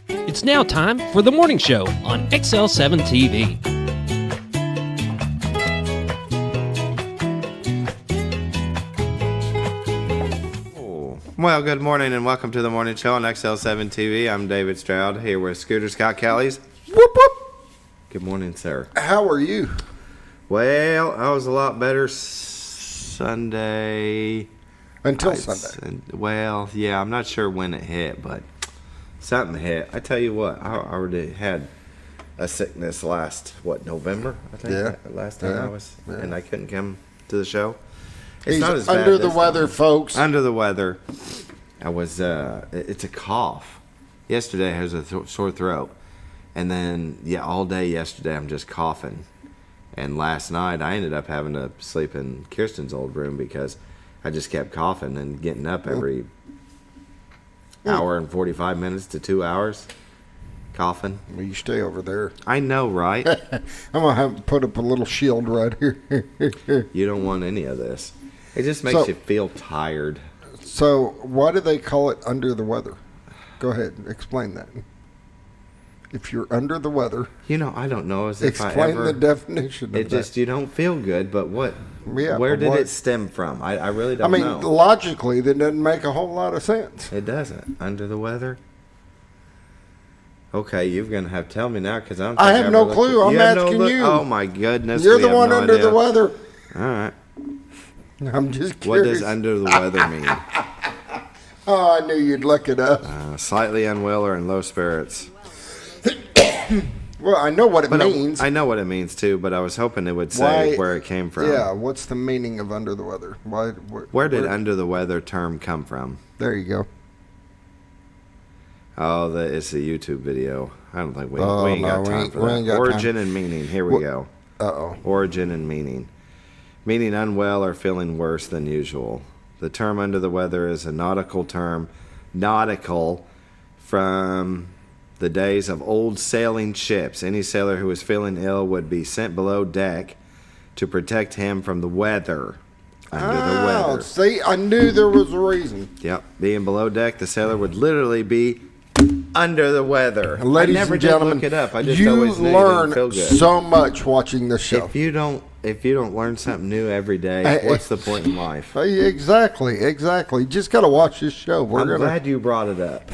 It's now time for the morning show on XL7-TV. Well, good morning and welcome to the morning show on XL7-TV. I'm David Stroud here with Scooter Scott Kelly's. Whoop, whoop. Good morning, sir. How are you? Well, I was a lot better Sunday. Until Sunday. Well, yeah, I'm not sure when it hit, but something hit. I tell you what, I already had a sickness November? I think. Yeah. Last time I was, and I couldn't come to the show. It's He's not as bad under the this weather, time. folks. Under the weather. I was, it's a cough. Yesterday I had a sore throat. And then, all day yesterday I'm just coughing. And last night I ended up having to sleep in Kirsten's old room because I just kept coughing and getting up every hour and 45 minutes to 2 hours. Coughing. Well, you stay over there. I know, right? I'm going to have to put up a little shield right here. You don't want any of this. It just makes you feel tired. So, why do they call it under the weather? Go ahead, explain that. If you're under the weather, I don't know. Explain the definition of that. It just, you don't feel good, but what? Yeah, where did it stem from? I really don't know. I mean, logically, that doesn't make a whole lot of sense. It doesn't. Under the weather? Okay, you're going to have to tell me now because I have no clue. I'm asking you. Oh, my goodness. You're the one under the weather. All right. I'm just curious. What does under the weather mean? Oh, I knew you'd look it up. Slightly unwell or in low spirits. Well, I know what it means. I know what it means, too, but I was hoping it would say where it came from. Yeah, what's the meaning of under the weather? Where did under the weather term come from? There you go. Oh, it's a YouTube video. I don't think we ain't got time for that. Origin and meaning. Here we go. Uh-oh. Origin and meaning. Meaning unwell or feeling worse than usual. The term under the weather is a nautical term. Nautical from the days of old sailing ships. Any sailor who was feeling ill would be sent below deck to protect him from the weather. Under the weather. See, I knew there was a reason. Yep. Being below deck, the sailor would literally be under the weather. Ladies I never and gentlemen, did look it up. I just you always knew learn it didn't feel good. so much watching this show. If you don't learn something new every day, what's the point in life? Exactly. Just got to watch this show. Glad you brought it up.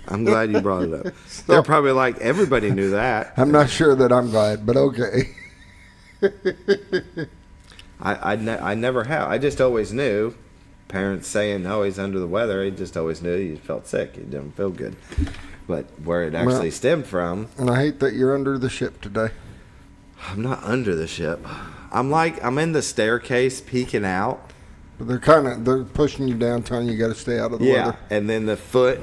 I'm glad you brought it up. They're probably like, everybody knew that. I'm not sure that I'm glad, but okay. I never have. I just always knew. Parents saying, "Oh, he's under the weather." He just always knew he felt sick. He didn't feel good. But where it actually stemmed from. And I hate that you're under the ship today. I'm not under the ship. I'm in the staircase peeking out. But they're pushing you down, telling you got to stay out of the weather. And then the boot.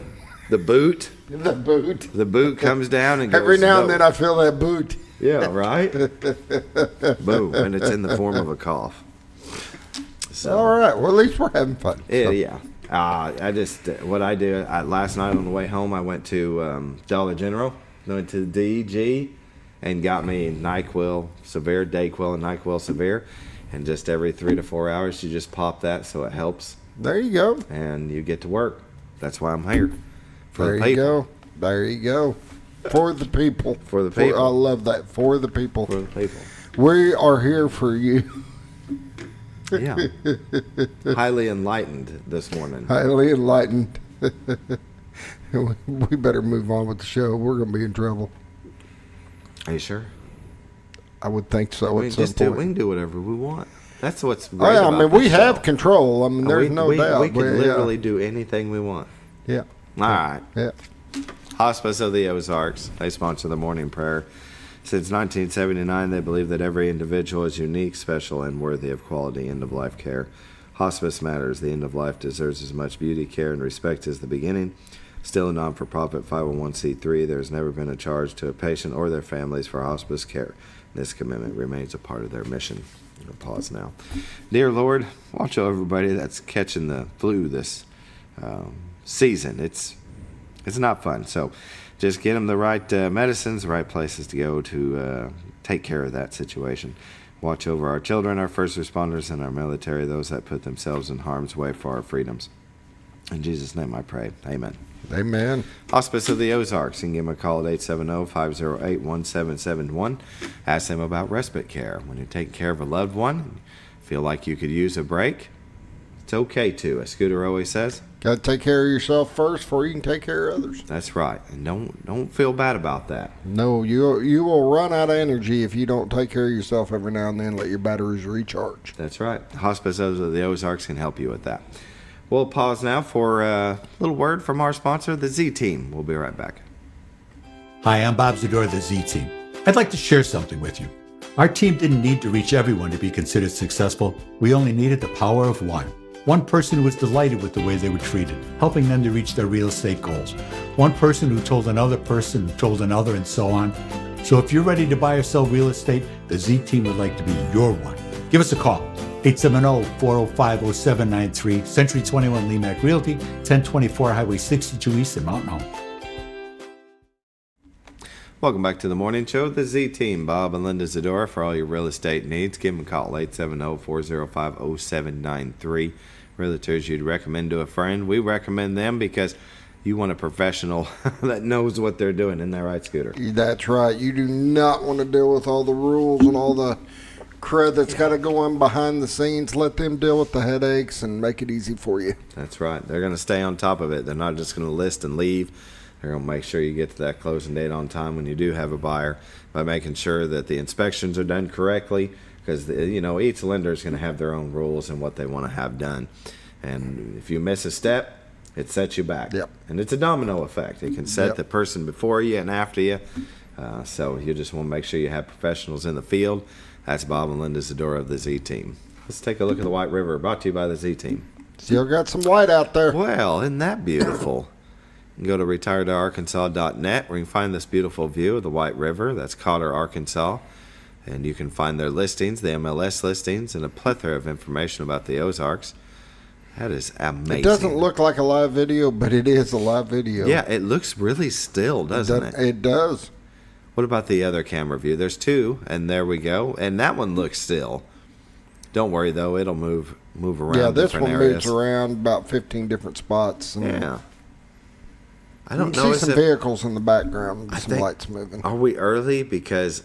The boot. The boot comes down and goes. Every now and then I feel that boot. Yeah, right? Boom. And it's in the form of a cough. So, all right. Well, at least we're having fun. Yeah. What I do, last night on the way home, I went to Dollar General, went to DG, and got me NyQuil Severe, Dayquil, and NyQuil Severe. And just every 3 to 4 hours, you just pop that so it helps. There you go. And you get to work. That's why I'm here. There you go. For the people. For the people. I love that. For the people. For the people. We are here for you. Yeah. Highly enlightened this morning. Highly enlightened. We better move on with the show. We're going to be in trouble. Are you sure? I would think so. We can do whatever we want. That's what's great about about we show. have control. There's no doubt. We can literally do anything we want. Yeah. All right. Yeah. Hospice of the Ozarks. They sponsor the morning prayer. Since 1979, they believe that every individual is unique, special, and worthy of quality end-of-life care. Hospice matters. The end of life deserves as much beauty, care, and respect as the beginning. Still a non-for-profit 501c3, there has never been a charge to a patient or their families for hospice care. This commitment remains a part of their mission. I'm going to pause now. Dear Lord, watch over everybody that's catching the flu this season. It's not fun. So just get them the right medicines, the right places to go to take care of that situation. Watch over our children, our first responders, and our military, those that put themselves in harm's way for our freedoms. In Jesus' name I pray. Amen. Amen. Hospice of the Ozarks. You can give them a call at 870-508-1771. Ask them about respite care. When you're taking care of a loved one, feel like you could use a break, it's okay to, as Scooter always says. Got to take care of yourself first before you can take care of others. That's right. And don't feel bad about that. No, you will run out of energy if you don't take care of yourself every now and then. Let your batteries recharge. That's right. Hospice of the Ozarks can help you with that. We'll pause now for a little word from our sponsor, the Z-Team. We'll be right back. Hi, I'm Bob Zador of the Z-Team. I'd like to share something with you. Our team didn't need to reach everyone to be considered successful. We only needed the power of one. One person who was delighted with the way they were treated, helping them to reach their real estate goals. One person who told another person who told another, and so on. So if you're ready to buy or sell real estate, the Z-Team would like to be your one. Give us a call. 870-405-0793, Century 21 Lemac Realty, 1024 Highway 62 East in Mountain Home. Welcome back to the morning show, the Z-Team. Bob and Linda Zadora for all your real estate needs. Give them a call, 870-405-0793. Realtors you'd recommend to a friend. We recommend them because you want a professional that knows what they're doing. Isn't that right, Scooter? That's right. You do not want to deal with all the rules and all the crud that's got to go on behind the scenes. Let them deal with the headaches and make it easy for you. That's right. They're going to stay on top of it. They're not just going to list and leave. They're going to make sure you get to that closing date on time when you do have a buyer by making sure that the inspections are done correctly, because each lender is going to have their own rules and what they want to have done. And if you miss a step, it sets you back. Yep. And it's a domino effect. It can set the person before you and after you. So you just want to make sure you have professionals in the field. That's Bob and Linda Zadora of the Z-Team. Let's take a look at the White River, brought to you by the Z-Team. Still got some light out there. Well, isn't that beautiful? You can go to retiredtoarkansas.net where you can find this beautiful view of the White River. That's Cotter, Arkansas. And you can find their listings, the MLS listings, and a plethora of information about the Ozarks. That is amazing. It doesn't look like a live video, but it is a live video. Yeah, it looks really still, doesn't it? It does. What about the other camera view? There's two, and there we go. And that one looks still. Don't worry, though. It'll move around. Yeah, this different one areas. moves around about 15 different spots. Yeah. I You don't can know. see some vehicles in the background, some lights moving. Are we early? Because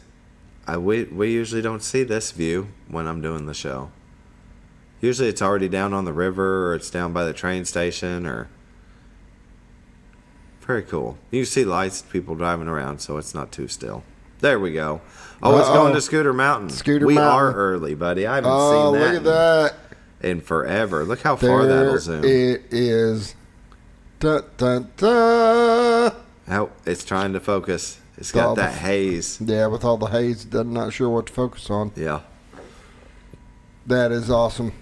we usually don't see this view when I'm doing the show. Usually it's already down on the river, or it's down by the train station, or... Very cool. You see lights, people driving around, so it's not too still. There we go. Oh, it's going to Scooter Mountain. We are early, buddy. I haven't seen that. Look at that. In forever. Look how far that'll zoom. It is. Dun, dun, dun. Oh, it's trying to focus. It's got that haze. Yeah, with all the haze, I'm not sure what to focus on. Yeah. That is awesome.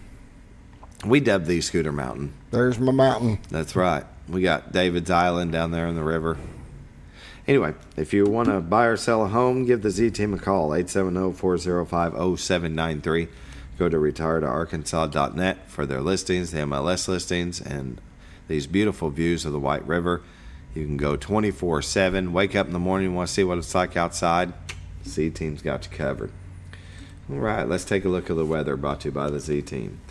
We dubbed these Scooter Mountain. There's my mountain. That's right. We got David's Island down there in the river. Anyway, if you want to buy or sell a home, give the Z-Team a call, 870-405-0793. Go to retiredtoarkansas.net for their listings, the MLS listings, and these beautiful views of the White River. You can go 24/7. Wake up in the morning, want to see what it's like outside. Z-Team's got you covered. All right, let's take a look at the weather, brought to you by the Z-Team.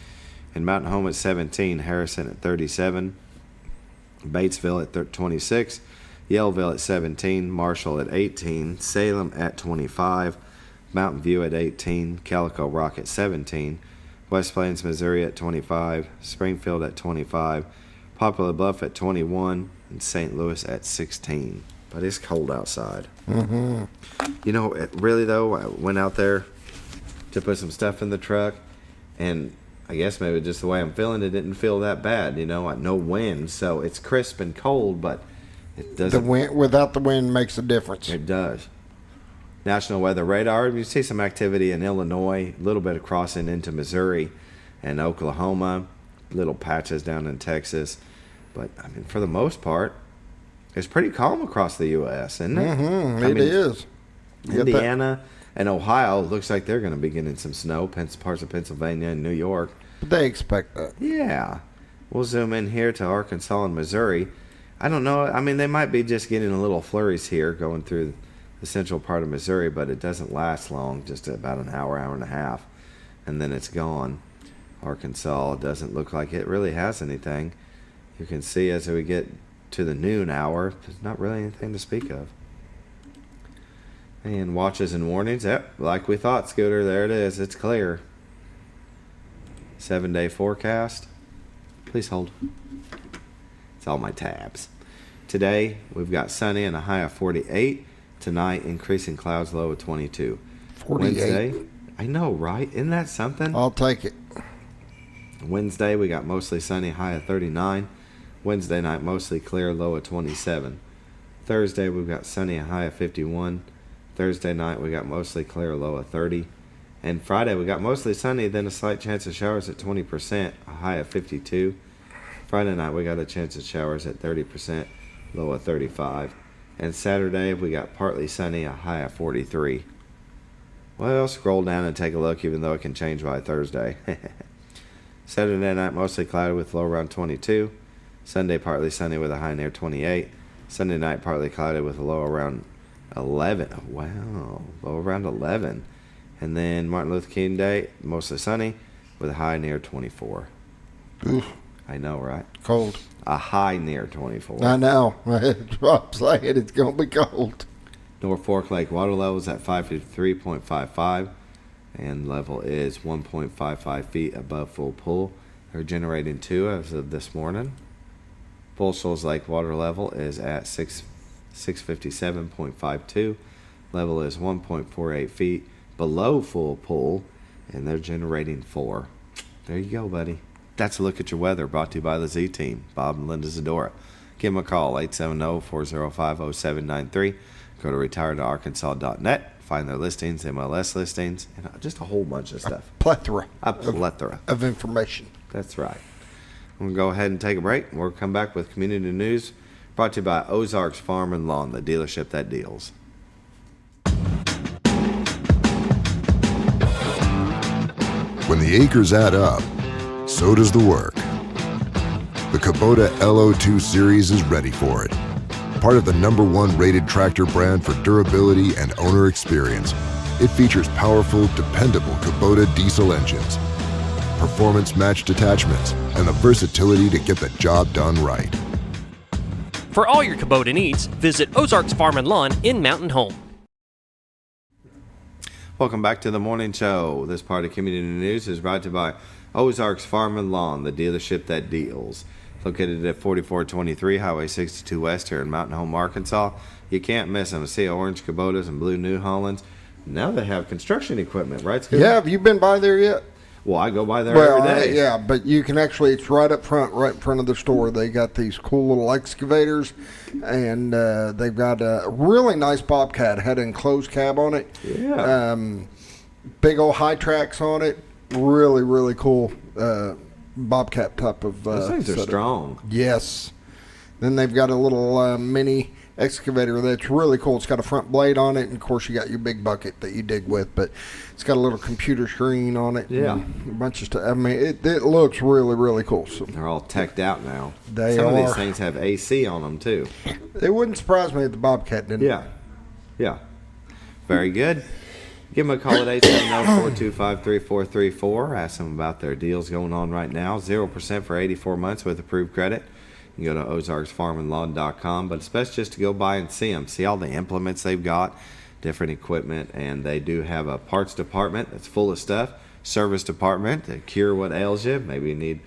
In Mountain Home at 17, Harrison at 37, Batesville at 26, Yellville at 17, Marshall at 18, Salem at 25, Mountain View at 18, Calico Rock at 17, West Plains, Missouri at 25, Springfield at 25, Poplar Bluff at 21, and St. Louis at 16. But it's cold outside. Mm-hmm. Really though, I went out there to put some stuff in the truck, and I guess maybe just the way I'm feeling, it didn't feel that bad. No wind, so it's crisp and cold, but it doesn't. The wind, without the wind, makes a difference. It does. National Weather Radar, you see some activity in Illinois, a little bit of crossing into Missouri and Oklahoma, little patches down in Texas. But, for the most part, it's pretty calm across the U.S., isn't it? Mm-hmm. It is. Indiana and Ohio looks like they're going to be getting some snow, parts of Pennsylvania and New York. But they expect that. Yeah. We'll zoom in here to Arkansas and Missouri. I don't know. They might be just getting a little flurries here going through the central part of Missouri, but it doesn't last long, just about an hour and a half, and then it's gone. Arkansas doesn't look like it really has anything. You can see as we get to the noon hour, there's not really anything to speak of. And watches and warnings. Yep, like we thought, Scooter. There it is. It's clear. 7-day forecast. Please hold. It's all my tabs. Today, we've got sunny and a high of 48. Tonight, increasing clouds, low of 22. 48. Wednesday, I know, right? Isn't that something? I'll take it. Wednesday, we got mostly sunny, high of 39. Wednesday night, mostly clear, low of 27. Thursday, we've got sunny, a high of 51. Thursday night, we got mostly clear, low of 30. And Friday, we got mostly sunny, then a slight chance of showers at 20%, a high of 52. Friday night, we got a chance of showers at 30%, low of 35. And Saturday, we got partly sunny, a high of 43. Well, scroll down and take a look, even though it can change by Thursday. Saturday night, mostly cloudy with low around 22. Sunday, partly sunny with a high near 28. Sunday night, partly cloudy with a low around 11. Oh, wow, low around 11. And then Martin Luther King Day, mostly sunny with a high near 24. Oof. I know, right? Cold. A high near 24. I know. That's what I'm saying. It's going to be cold. Norfolk Lake water level is at 553.55, and level is 1.55 feet above full pool. They're generating 2 as of this morning. Bull Shoals Lake water level is at 657.52. Level is 1.48 feet below full pool, and they're generating 4. There you go, buddy. That's a look at your weather, brought to you by the Z-Team, Bob and Linda Zadora. Give them a call, 870-405-0793. Go to retiredtoarkansas.net, find their listings, MLS listings, and just a whole bunch of stuff. Plethora. A plethora Of information. That's right. I'm going to go ahead and take a break. We'll come back with community news, brought to you by Ozarks Farm and Lawn, the dealership that deals. When the acres add up, so does the work. The Kubota LO2 Series is ready for it. Part of the #1 rated tractor brand for durability and owner experience, it features powerful, dependable Kubota diesel engines, performance-matched attachments, and the versatility to get the job done right. For all your Kubota needs, visit Ozarks Farm and Lawn in Mountain Home. Welcome back to the morning show. This part of community news is brought to you by Ozarks Farm and Lawn, the dealership that deals. Located at 4423 Highway 62 West here in Mountain Home, Arkansas. You can't miss them. See orange Kubotas and blue New Hollands. Now they have construction equipment, right, Scooter? Yeah, have you been by there yet? Well, I go by there every day. Yeah, but you can actually, it's right up front, right in front of the store. They got these cool little excavators, and they've got a really nice Bobcat, had an enclosed cab on it. Yeah. Big old high tracks on it. Really, really cool Bobcat type of Those things are setup. strong. Yes. Then they've got a little mini excavator that's really cool. It's got a front blade on it, and of course you got your big bucket that you dig with, but it's got a little computer screen on it. Yeah. And a bunch of stuff. I mean, it looks really, really cool. So They're all teched out now. They Some of these are. things have AC on them, too. it wouldn't surprise me if the Bobcat didn't. Yeah. Yeah. Very good. Give them a call at 870-425-3434. Ask them about their deals going on right now. 0% for 84 months with approved credit. You can go to ozarksfarmandlawn.com, but it's best just to go by and see them. See all the implements they've got, different equipment, and they do have a parts department that's full of stuff, service department to cure what ails you. Maybe you need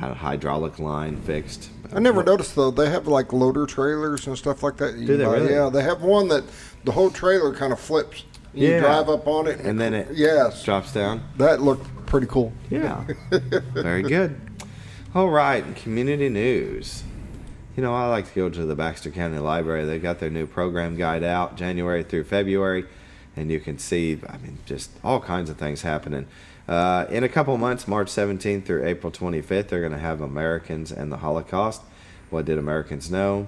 a hydraulic line fixed. I never noticed, though, they have like loader trailers and stuff like that. Do they really? Yeah, they have one that the whole trailer kind of flips. You Yeah. drive up on it. And then it yes, drops down. that looked pretty cool. Yeah. Very good. All right, community news. You know, I like to go to the Baxter County Library. They've got their new program guide out January through February, and you can see, I mean, just all kinds of things happening. In a couple months, March 17th through April 25th, they're going to have Americans and the Holocaust. What did Americans know?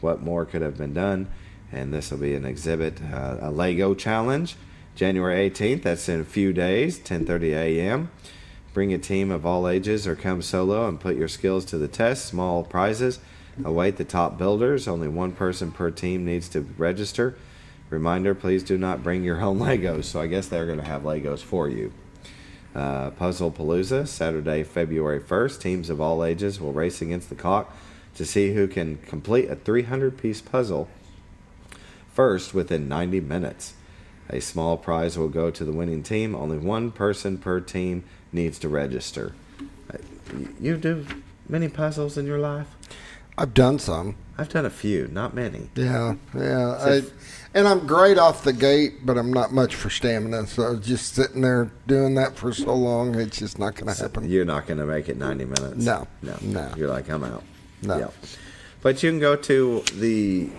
What more could have been done? And this will be an exhibit, a Lego challenge, January 18th. That's in a few days, 10:30 a.m. Bring a team of all ages or come solo and put your skills to the test. Small prizes await the top builders. Only one person per team needs to register. Reminder, please do not bring your own Legos. So I guess they're going to have Legos for you. Puzzle Palooza, Saturday, February 1st. Teams of all ages will race against the clock to see who can complete a 300-piece puzzle first within 90 minutes. A small prize will go to the winning team. Only one person per team needs to register. You do many puzzles in your life? I've done some. I've done a few, not many. Yeah. And I'm great off the gate, but I'm not much for stamina. So just sitting there doing that for so long, it's just not going to happen. You're not going to make it 90 minutes. No. You're like, I'm out. No. Yeah. But you can go to the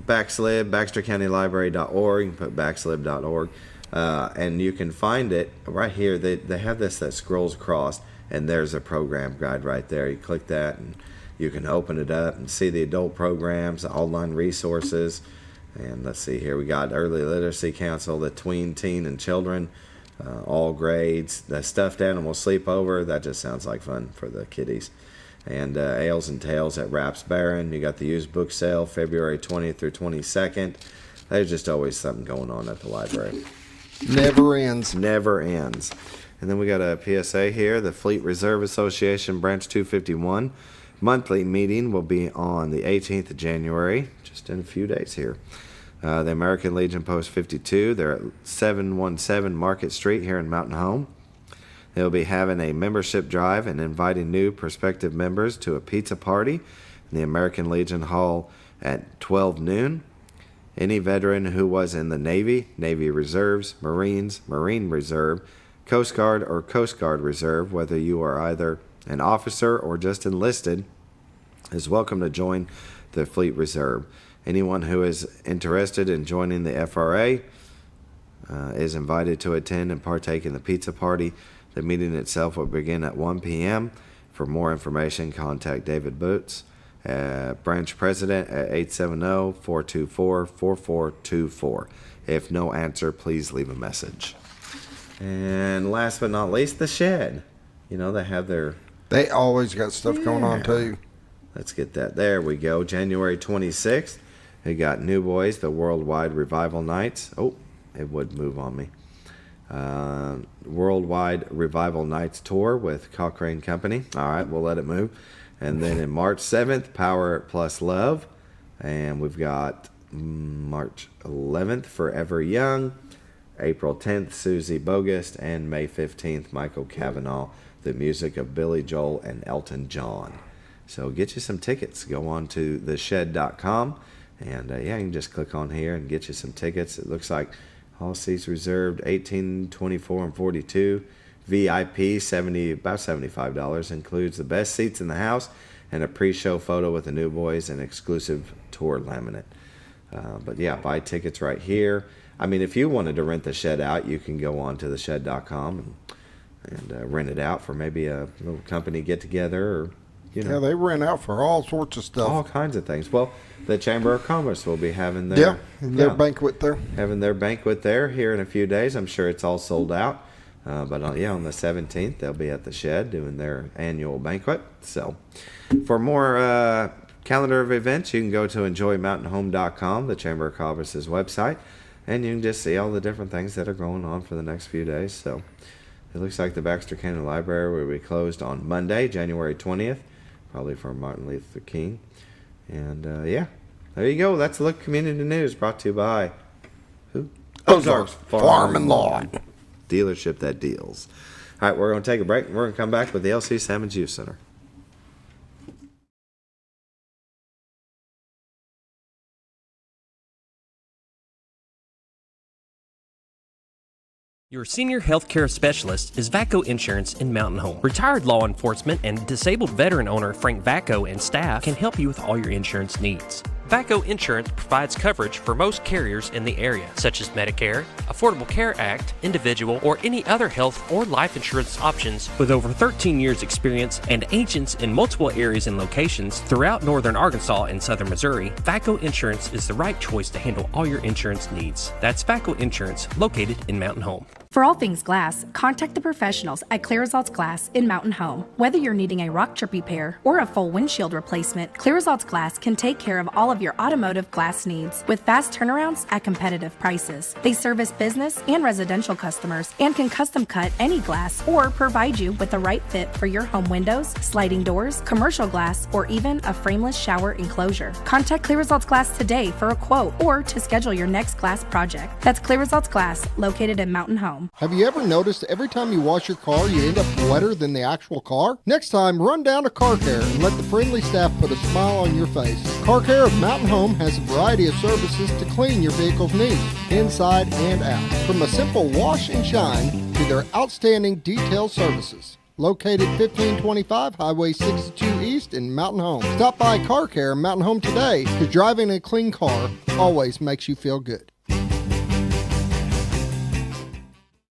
backslib, BaxterCountyLibrary.org. You can put backslib.org, and you can find it right here. They have this that scrolls across, and there's a program guide right there. You click that, and you can open it up and see the adult programs, the online resources. And let's see here, we got Early Literacy Council, the Tween, Teen, and Children, all grades, the Stuffed Animal Sleepover. That just sounds like fun for the kiddies. And Ales and Tales at Raps Baron. You got the used book sale February 20th through 22nd. There's just always something going on at the library. Never ends. Never ends. And then we got a PSA here. The Fleet Reserve Association Branch 251 monthly meeting will be on the 18th of January, just in a few days here. The American Legion Post 52, they're at 717 Market Street here in Mountain Home. They'll be having a membership drive and inviting new prospective members to a pizza party in the American Legion Hall at 12 noon. Any veteran who was in the Navy, Navy Reserves, Marines, Marine Reserve, Coast Guard, or Coast Guard Reserve, whether you are either an officer or just enlisted, is welcome to join the Fleet Reserve. Anyone who is interested in joining the FRA is invited to attend and partake in the pizza party. The meeting itself will begin at 1 p.m. For more information, contact David Boots, branch president, at 870-424-4424. If no answer, please leave a message. And last but not least, the Shed. You know, they have their... They always got stuff going on, too. Let's get that. There we go. January 26th, we got New Boys, the Worldwide Revival Nights. Oh, it would move on me. Worldwide Revival Nights Tour with Cochrane Company. All right, we'll let it move. And then in March 7th, Power Plus Love. And we've got March 11th, Forever Young. April 10th, Susie Bogust. And May 15th, Michael Cavanaugh. The music of Billy Joel and Elton John. So get you some tickets. Go on to theshed.com. And you can just click on here and get you some tickets. It looks like all seats reserved, 18, 24, and 42. VIP, about $75. Includes the best seats in the house and a pre-show photo with the New Boys and exclusive tour laminate. But yeah, buy tickets right here. I mean, if you wanted to rent the Shed out, you can go on to theshed.com and rent it out for maybe a little company get-together or, you know. Yeah, they rent out for all sorts of stuff. All kinds of things. Well, the Chamber of Commerce will be having their banquet there. Having their banquet there here in a few days. I'm sure it's all sold out. But on the 17th, they'll be at the Shed doing their annual banquet. So for more calendar of events, you can go to enjoymountainhome.com, the Chamber of Commerce's website, and you can just see all the different things that are going on for the next few days. So it looks like the Baxter County Library will be closed on Monday, January 20th, probably for Martin Luther King. And there you go. That's Look Community News, brought to you by who? Ozarks Farm and Lawn. Dealership that deals. All right, we're going to take a break, and we're going to come back with the LC Sammons Youth Center. Your senior healthcare specialist is VACO Insurance in Mountain Home. Retired law enforcement and disabled veteran owner Frank VACO and staff can help you with all your insurance needs. VACO Insurance provides coverage for most carriers in the area, such as Medicare, Affordable Care Act, individual, or any other health or life insurance options. With over 13 years experience and agents in multiple areas and locations throughout northern Arkansas and southern Missouri, VACO Insurance is the right choice to handle all your insurance needs. That's VACO Insurance, located in Mountain Home. For all things glass, contact the professionals at Clear Results Glass in Mountain Home. Whether you're needing a rock chip repair or a full windshield replacement, Clear Results Glass can take care of all of your automotive glass needs with fast turnarounds at competitive prices. They service business and residential customers and can custom cut any glass or provide you with the right fit for your home windows, sliding doors, commercial glass, or even a frameless shower enclosure. Contact Clear Results Glass today for a quote or to schedule your next glass project. That's Clear Results Glass, located in Mountain Home. Have you ever noticed every time you wash your car, you end up wetter than the actual car? Next time, run down to Car Care and let the friendly staff put a smile on your face. Car Care of Mountain Home has a variety of services to clean your vehicle's needs, inside and out. From a simple wash and shine to their outstanding detail services. Located 1525 Highway 62 East in Mountain Home. Stop by Car Care in Mountain Home today, because driving a clean car always makes you feel good.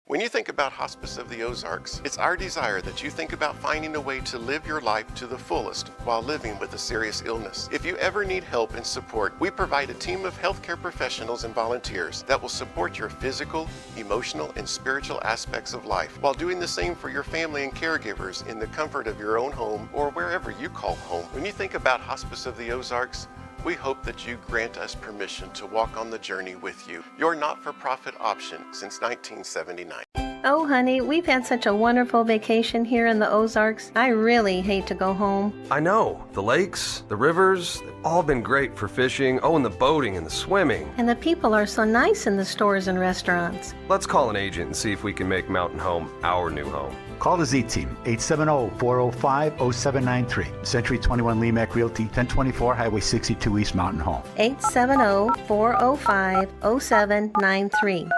When you think about Hospice of the Ozarks, it's our desire that you think about finding a way to live your life to the fullest while living with a serious illness. If you ever need help and support, we provide a team of healthcare professionals and volunteers that will support your physical, emotional, and spiritual aspects of life while doing the same for your family and caregivers in the comfort of your own home or wherever you call home. When you think about Hospice of the Ozarks, we hope that you grant us permission to walk on the journey with you. Your not-for-profit option since 1979. Oh, honey, we've had such a wonderful vacation here in the Ozarks. I really hate to go home. I know. The lakes, the rivers, they've all been great for fishing. Oh, and the boating and the swimming. And the people are so nice in the stores and restaurants. Let's call an agent and see if we can make Mountain Home our new home. Call the Z-Team, 870-405-0793. Century 21 Lemac Realty, 1024 Highway 62 East Mountain Home. 870-405-0793.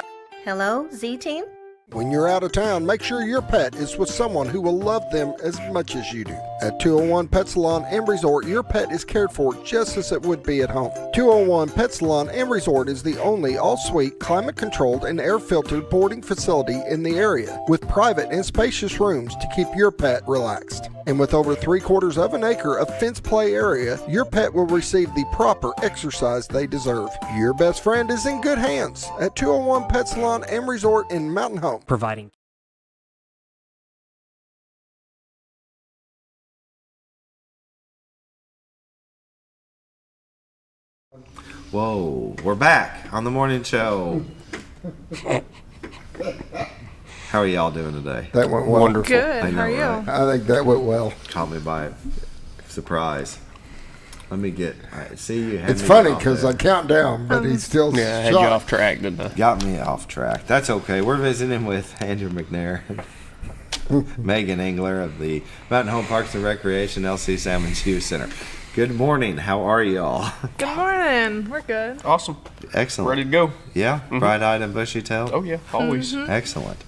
Hello, Z-Team? When you're out of town, make sure your pet is with someone who will love them as much as you do. At 201 Pet Salon and Resort, your pet is cared for just as it would be at home. 201 Pet Salon and Resort is the only all-suite, climate-controlled, and air-filtered boarding facility in the area, with private and spacious rooms to keep your pet relaxed. And with over 3/4 of an acre of fenced play area, your pet will receive the proper exercise they deserve. Your best friend is in good hands at 201 Pet Salon and Resort in Mountain Home. Providing Whoa, we're back on the morning show. How are y'all doing today? That went well. Wonderful. Good. I know, How are you? right? I think that went well. Caught me by surprise. Let me get. See you. It's funny because I count down, but he's still I had you off track, didn't I? Got me off track. That's okay. We're visiting with Andrew McNair, Megan Engeler of the Mountain Home Parks and Recreation LC Sammons Youth Center. Good morning. How are y'all? Good morning. We're good. Awesome. Excellent. Ready to go. Yeah. Bright-eyed and bushy-tailed. Oh yeah, always. Excellent.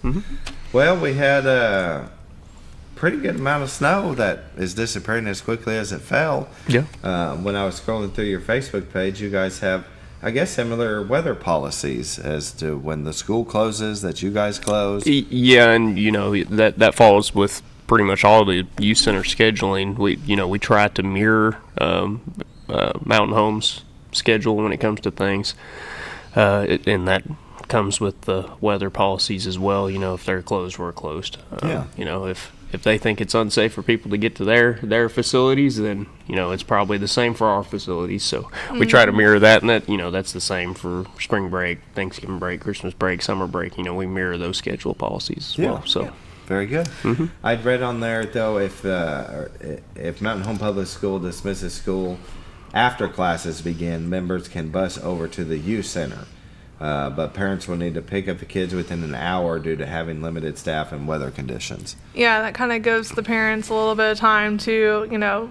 Well, we had a pretty good amount of snow that is disappearing as quickly as it fell. Yeah. When I was scrolling through your Facebook page, you guys have, I guess, similar weather policies as to when the school closes, that you guys close. Yeah, and you know that falls with pretty much all the youth center scheduling. We try to mirror Mountain Home's schedule when it comes to things, and that comes with the weather policies as well. You know, if they're closed, we're closed. You know, if they think it's unsafe for people to get to their facilities, then it's probably the same for our facilities. So we try to mirror that, and that's the same for spring break, Thanksgiving break, Christmas break, summer break. We mirror those schedule policies as well. So. Very good. I'd read on there, though, if Mountain Home Public School dismisses school after classes begin, members can bus over to the youth center. But parents will need to pick up the kids within an hour due to having limited staff and weather conditions. Yeah, that kind of gives the parents a little bit of time to,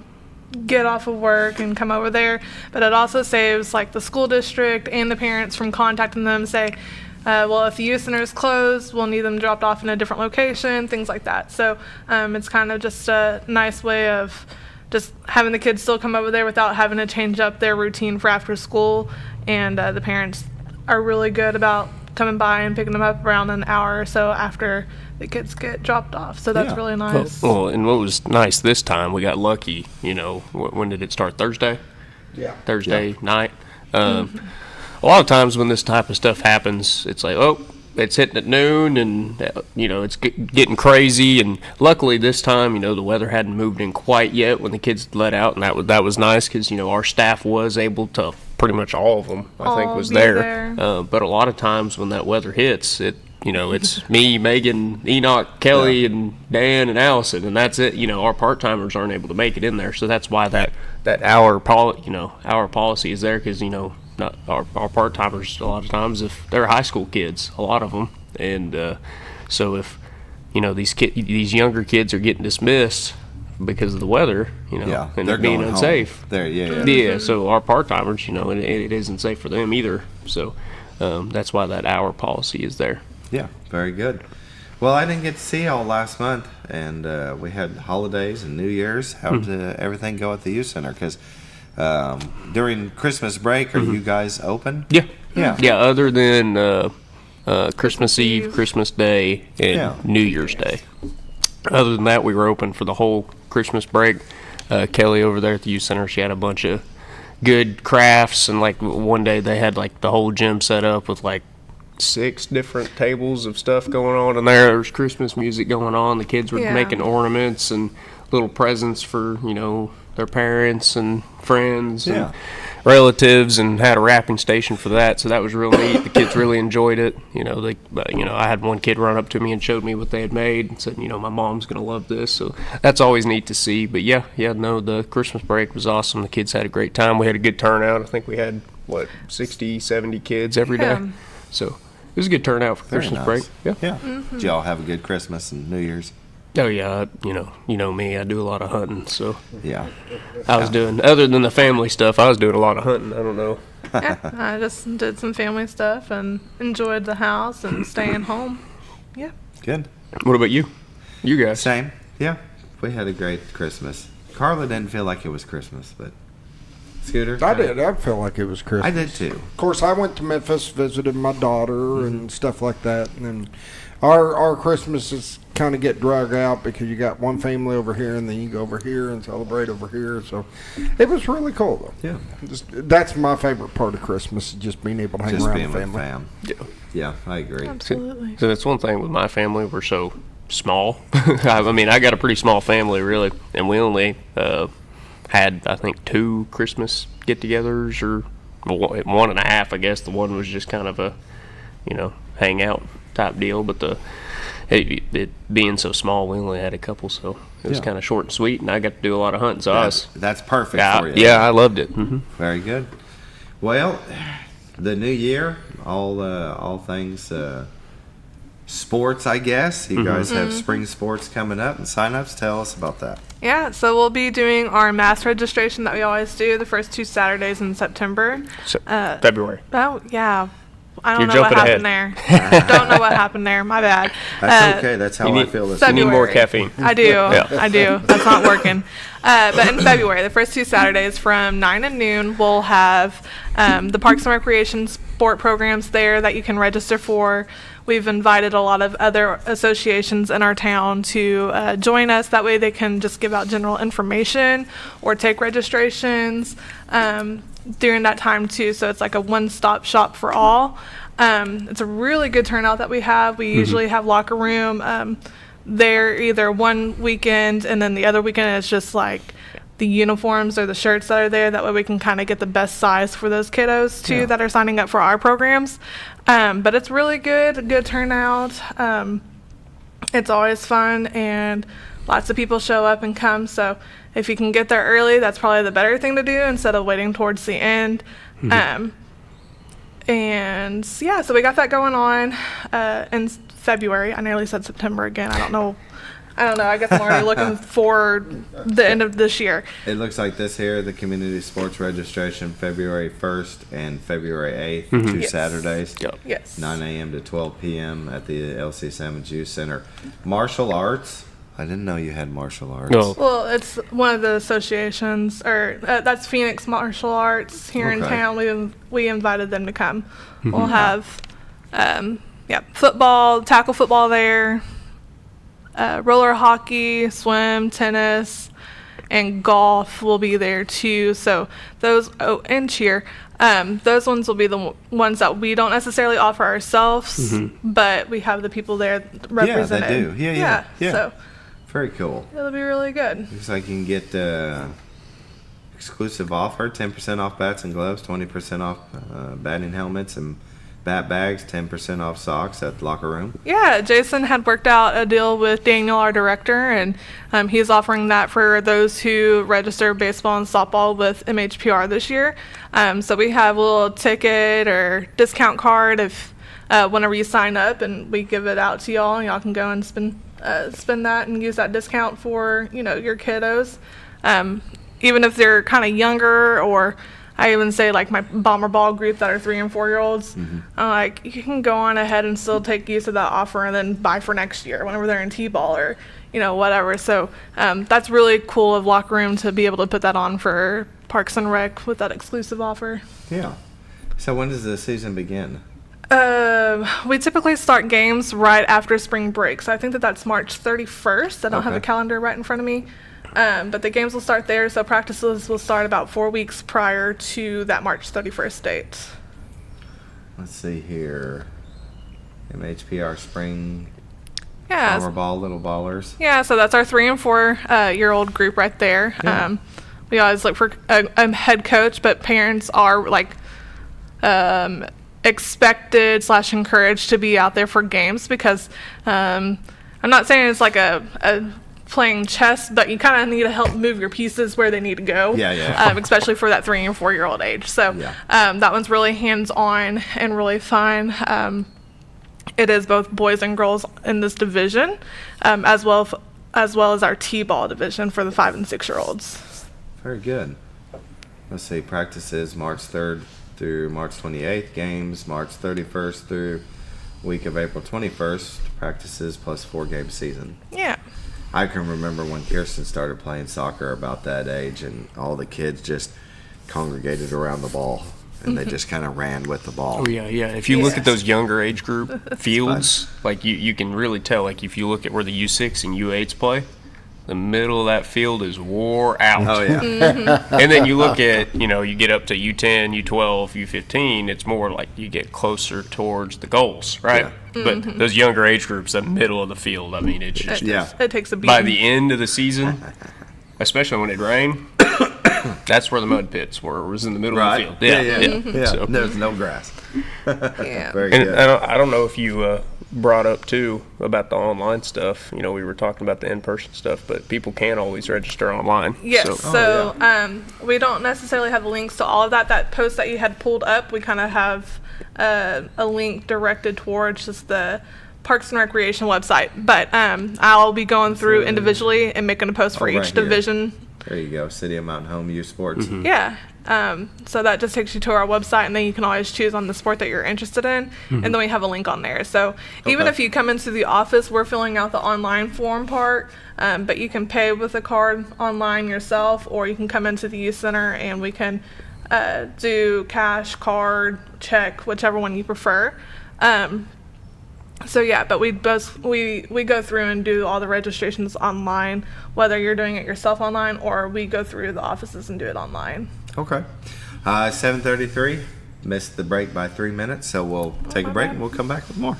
get off of work and come over there. But it also saves, the school district and the parents from contacting them, say, well, if the youth center is closed, we'll need them dropped off in a different location, things like that. So it's kind of just a nice way of just having the kids still come over there without having to change up their routine for after school. And the parents are really good about coming by and picking them up around an hour or so after the kids get dropped off. So that's really nice. Well, and what was nice this time, we got lucky. When did it start? Thursday? Yeah. Thursday night. A lot of times when this type of stuff happens, it's like, oh, it's hitting at noon, and it's getting crazy. And luckily this time, the weather hadn't moved in quite yet when the kids let out, and that was nice because our staff was able to, pretty much all of them I think was there. But a lot of times when that weather hits, it's me, Megan, Enoch, Kelly, and Dan and Allison, and that's it. Our part-timers aren't able to make it in there, so that's why that hour policy is there, because not our part-timers a lot of times, if they're high school kids, a lot of them, and so if these younger kids are getting dismissed because of the weather, and they're being unsafe. Yeah. So our part-timers, it isn't safe for them either. So that's why that hour policy is there. Yeah, very good. Well, I didn't get to see y'all last month, and we had holidays and New Year's. How did everything go at the youth center? Because during Christmas break, are you guys open? Yeah. Other than Christmas Eve, Christmas Day, and New Year's Day. Other than that, we were open for the whole Christmas break. Kelly over there at the youth center, she had a bunch of good crafts, and like one day they had like the whole gym set up with like 6 different tables of stuff going on in there. There was Christmas music going on. The kids were making ornaments and little presents for their parents and friends and relatives, and had a wrapping station for that. So that was real neat. The kids really enjoyed it. I had one kid run up to me and showed me what they had made and said, my mom's gonna love this. So that's always neat to see. But the Christmas break was awesome. The kids had a great time. We had a good turnout. I think we had 60, 70 kids every day. So it was a good turnout for Christmas break. Yeah. Did y'all have a good Christmas and New Year's? Oh yeah, you know me. I do a lot of hunting, so yeah. I was doing, other than the family stuff, I was doing a lot of hunting. I don't know. I just did some family stuff and enjoyed the house and staying home. Yeah. Good. What about you? You guys? Same. Yeah, we had a great Christmas. Carla didn't feel like it was Christmas, but Scooter? I did. I felt like it was Christmas. I did too. Of course, I went to Memphis, visited my daughter and stuff like that. And then our Christmases kind of get dragged out because you got one family over here and then you go over here and celebrate over here. So it was really cool, though. Yeah. That's my favorite part of Christmas, just being able to hang around the family. Fam. Yeah, I agree. Absolutely. So that's one thing with my family. We're so small. I mean, I got a pretty small family, really, and we only had, I think, 2 Christmas get-togethers, or 1.5, I guess. The one was just kind of a, hangout type deal, but it being so small, we only had a couple, so it was kind of short and sweet, and I got to do a lot of hunting, so that's perfect for you. Yeah, I loved it. Very good. Well, the new year, all things sports, I guess. You guys have spring sports coming up and sign-ups. Tell us about that. Yeah, so we'll be doing our mass registration that we always do the first 2 Saturdays in September. February. Oh, yeah. I don't You're know what jumping happened there. Don't know what happened there. My bad. That's okay. That's how I feel. You need more caffeine. I do. Yeah. I do. That's not working. But in February, the first 2 Saturdays from 9 to noon, we'll have the Parks and Recreation sport programs there that you can register for. We've invited a lot of other associations in our town to join us. That way they can just give out general information or take registrations during that time too. So it's like a one-stop shop for all. It's a really good turnout that we have. We usually have locker room there either one weekend, and then the other weekend is just like the uniforms or the shirts that are there. That way we can kind of get the best size for those kiddos too that are signing up for our programs. But it's really good turnout. It's always fun, and lots of people show up and come. So if you can get there early, that's probably the better thing to do instead of waiting towards the end. And yeah, so we got that going on in February. I nearly said September again. I don't know. I guess I'm already looking for the end of this year. It looks like this here, the community sports registration, February 1st and February 8th, 2 Saturdays. Yes. 9 a.m. to 12 p.m. at the LC Sammons Youth Center. Martial arts. I didn't know you had martial arts. No. Well, it's one of the associations, or that's Phoenix Martial Arts here in town. We invited them to come. We'll have football, tackle football there, roller hockey, swim, tennis, and golf will be there too. So those, and cheer. Those ones will be the ones that we don't necessarily offer ourselves, but we have the people there represented. Yeah, they do. Yeah. So very cool. it'll be really good. Looks like you can get exclusive offer, 10% off bats and gloves, 20% off batting helmets and bat bags, 10% off socks at the locker room. Yeah, Jason had worked out a deal with Daniel, our director, and he's offering that for those who register baseball and softball with MHPR this year. So we have a little ticket or discount card if whenever you sign up, and we give it out to y'all, and y'all can go and spend that and use that discount for your kiddos. Even if they're kind of younger, or I even say like my bomber ball group that are 3 and 4 year olds, like you can go on ahead and still take use of that offer and then buy for next year whenever they're in T-ball or whatever. So that's really cool of locker room to be able to put that on for Parks and Rec with that exclusive offer. Yeah. So when does the season begin? We typically start games right after spring break. So I think that's March 31st. I don't have a calendar right in front of me. But the games will start there, so practices will start about 4 weeks prior to that March 31st date. Let's see here. MHPR Spring Yeah. Powerball Little Ballers. Yeah, so that's our 3 and 4 year old group right there. Yeah. We always look for a head coach, but parents are like expected / encouraged to be out there for games because I'm not saying it's like a playing chess, but you kind of need to help move your pieces where they need to go. Especially for that 3 and 4 year old age. So that one's really hands-on and really fun. It is both boys and girls in this division, as well as our T-ball division for the 5 and 6 year olds. Very good. Let's see, practices March 3rd through March 28th, games March 31st through week of April 21st, practices plus 4 game season. Yeah. I can remember when Kirsten started playing soccer about that age, and all the kids just congregated around the ball, and they just kind of ran with the ball. Oh, yeah. If you look at those younger age group fields, like you can really tell, like if you look at where the U6 and U8s play, the middle of that field is wore out. Oh, yeah. And then you look at, you get up to U10, U12, U15, it's more like you get closer towards the goals, right? Yeah. But those younger age groups, the middle of the field, I mean, it's just, it takes a beating. by the end of the season, especially when it rained, that's where the mud pits were. It was in the middle of the field. Yeah. So, there's no grass. Yeah. Very and good. I don't know if you brought up too about the online stuff. We were talking about the in-person stuff, but people can always register online. Yes. So we don't necessarily have the links to all of that. That post that you had pulled up, we kind of have a link directed towards just the Parks and Recreation website. But I'll be going through individually and making a post for each division. There you go, City of Mountain Home Youth Sports. Yeah. So that just takes you to our website, and then you can always choose on the sport that you're interested in, and then we have a link on there. So even if you come into the office, we're filling out the online form part, but you can pay with a card online yourself, or you can come into the youth center and we can do cash, card, check, whichever one you prefer. So yeah, but we go through and do all the registrations online, whether you're doing it yourself online or we go through the offices and do it online. Okay. 7:33. Missed the break by 3 minutes, so we'll take a break and we'll come back with more.